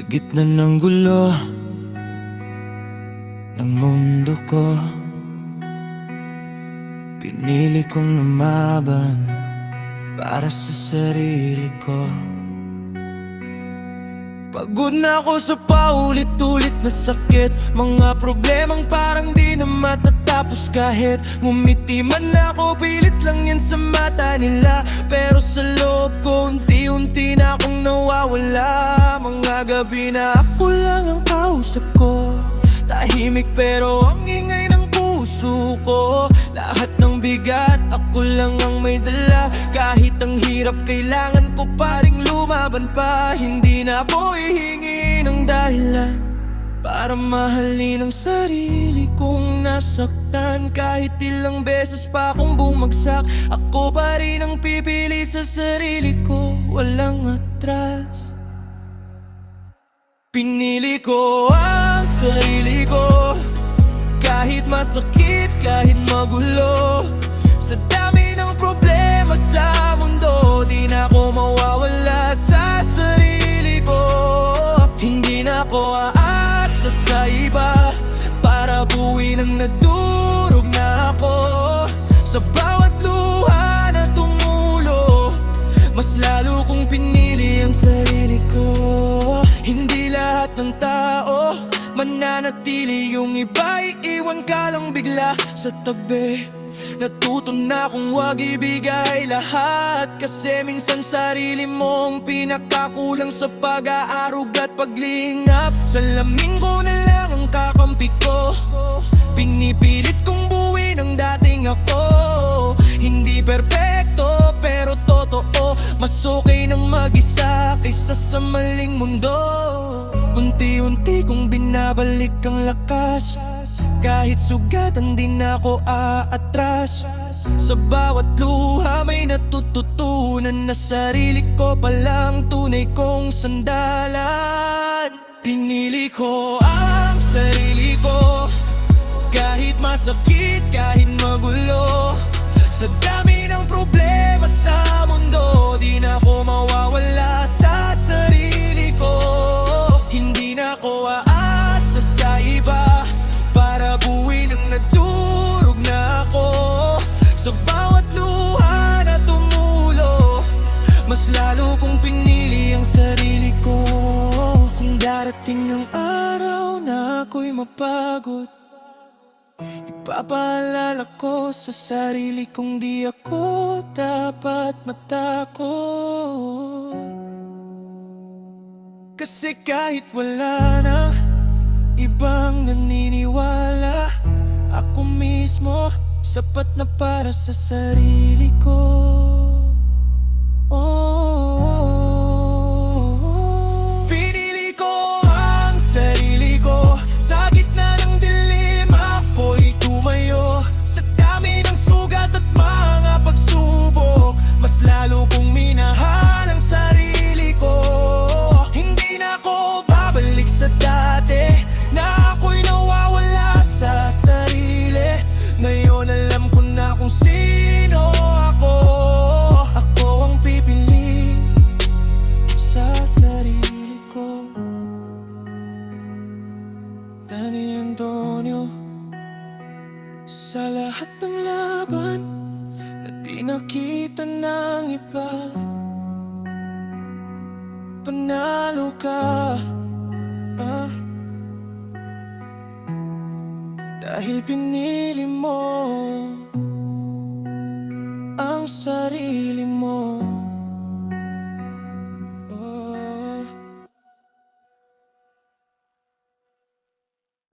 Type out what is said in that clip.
gitna ng gulo ng mundo ko, pinili kong lumaban para sa sarili ko. Pagod na ako sa paulit-ulit na sakit, mga problemang parang di na matatapos kahit ngumiti man ako, pilit lang yan sa mata nila. Pero sa loob ko unti-unti na akong nawawala. Mga gabi na ako lang ang kausap ko, tahimik pero ang ingay ng puso ko. Lahat ng bigat ako lang ang may dala, kahit ang hirap kailangan ko pa ring lumaban pa. Hindi na ako hihingi ng dahilan para mahalin ang sarili kong nasaktan. Kahit ilang beses pa akong bumagsak, ako pa rin ang pipili sa sarili ko, walang atras. Pinili ko ang sarili ko, kahit masakit, kahit magulo. Sa dami ng problema sa mundo, di na ako mawawala sa sarili ko. Hindi na ako aasa sa iba para buuin ang nadurog na ako. Sa bawat luha na tumulo, mas lalo kong pinili ang sarili ko. Hindi lahat ng tao mananatili, yung iba iiwan ka lang bigla sa tabi. Natuto na kung wag ibigay lahat, kasi minsan sarili mong pinakakulang sa pag-aarog at paglingap. Salamin ko na lang ang kakampi ko, pinipilit kong buuin ang dating ako. Hindi perpekto pero totoo, mas okay nang mag-isa kaysa sa maling mundo. Unti-unti kong binabalik ang lakas, kahit sugatan di na ako aatras. Sa bawat luha may natututunan na sarili ko palang tunay kong sandalan. Pinili ko ang sarili ko, kahit masakit, kahit magulo. Sa dami ng problema sa mundo, di na ako mawawala sa sarili ko. Hindi na ako aasa sa iba para buuin ang nadurog na ako. Sa bawat luha na tumulo, mas lalo kong pinili ang sarili ko. Kung darating ang araw na ako'y mapagod, ipapaalala ko sa sarili kong di ako dapat matakot. Kasi kahit wala na ibang naniniwala, ako mismo sapat na para sa sarili ko. Pinili ko ang sarili ko, sa gitna ng dilim ako'y tumayo. Sa dami ng sugat at mga pagsubok, mas lalo kong minahal ang sarili ko. Hindi na ako babalik sa dati na ako'y nawawala sa sarili. Ngayon alam ko na kung sino ako. Ako ang pipili sa sarili ko. Danny Antonio, sa lahat ng laban na di nakita ng iba, panalo ka, dahil pinili mo